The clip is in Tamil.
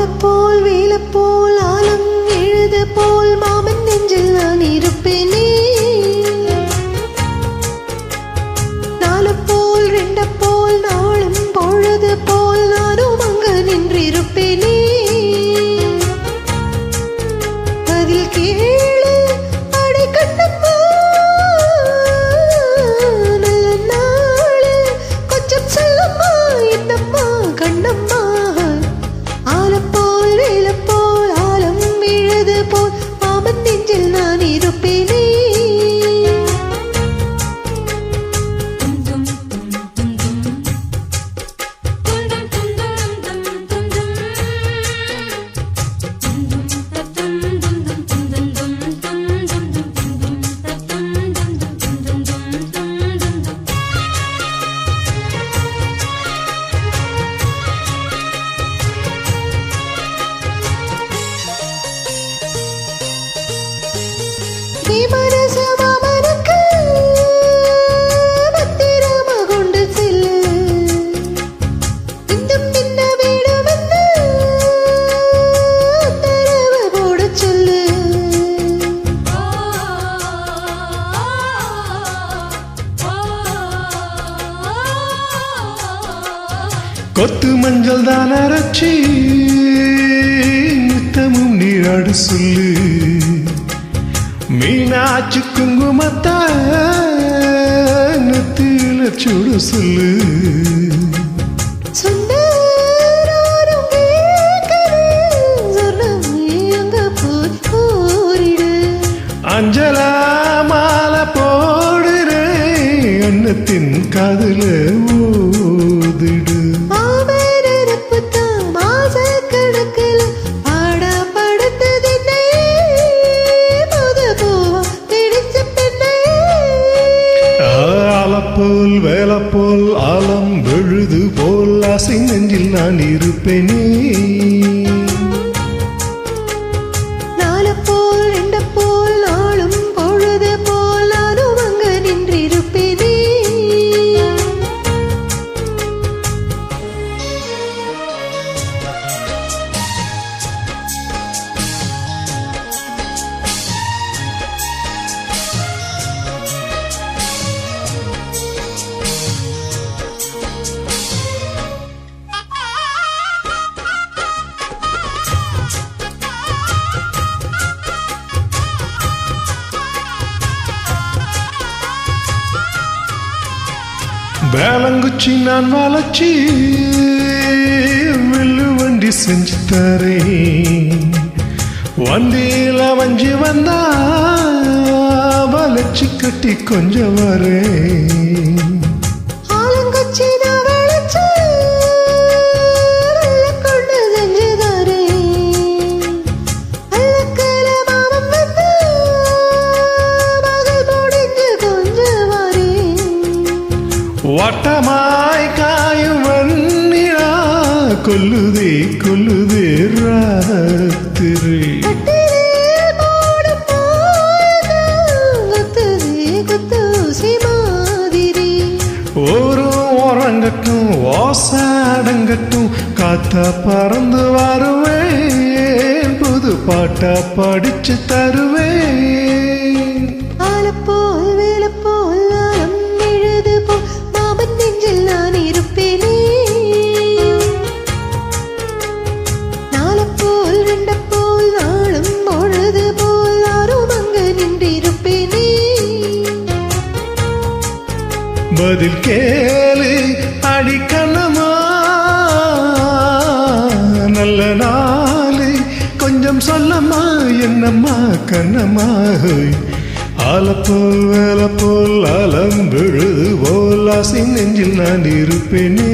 ஆலப்போல் வேலப்போல் ஆலம் எழுது போல் மாமன் நெஞ்சில் நான் இருப்பேனே. நாலப்போல் ரெண்டப்போல் நாளும் பொழுது போல் நானும் அங்கு நின்றிருப்பேனே. அதில் கேளு அடை கண்ணம்மா, நல்ல நாளு கொஞ்சம் சொல்லம்மா என்னம்மா கண்ணம்மா. ஆலப்போல் வேலப்போல் ஆலம் எழுது போல் மாமன் நெஞ்சில் நான் இருப்பேனே. மனசு மாமனுக்கு பத்திரமா கொண்டு செல்லு, இன்னும் பின்ன வேணுமென்னு தரவு போட சொல்லு. கொத்து மஞ்சள் தான் அரைச்சி நித்தமும் நீராடு சொல்லு. மீனாட்சி குங்குமத்த நெத்தியில சுடு சொல்லு. அஞ்சலா மாலை போடுறேன் அன்னத்தின் காதுல ஓதிடு. ஆலப்போல் வேலப்போல் ஆலம் விழுது போல் ஆசை நெஞ்சில் நான் இருப்பேனே. நாலப்போல் ரெண்டப்போல் நாளும் பொழுது போல் நானும் அங்கு நின்றிருப்பேனே. வேலங்குச்சி நான் வளச்சி வில்லு வண்டி செஞ்சு தரேன். வண்டியில வஞ்சி வந்தா வளைச்சி கட்டி கொஞ்சம் வரேன். ஆலங்குச்சி நான் வளைச்சு கொண்டு செஞ்சு தரேன். அல்லக்கல மாமன் வந்து மகள் முடிஞ்சு கொஞ்சம் வரேன். வட்டமாய் காயும் வன்னிலா கொல்லுதே கொல்லுதே ராத்திரி. ஒரு உறங்கட்டும் ஓசாடங்கட்டும் காத்தா பறந்து வருவேன், புது பாட்டா படிச்சு தருவேன். ஆலப்போல் வேலப்போல் ஆலம் எழுது போல் மாமன் நெஞ்சில் நான் இருப்பேனே. நாலப்போல் ரெண்டப்போல் நாளும் பொழுது போல் நானும் அங்கு நின்றிருப்பேனே. பதில் கேளு அடிக்கணமா, நல்ல நாளு கொஞ்சம் சொல்லம்மா என்னம்மா கண்ணம்மா. ஆலப்போல் வேலப்போல் ஆலம் விழுது போல் ஆசை நெஞ்சில் நான் இருப்பேனே.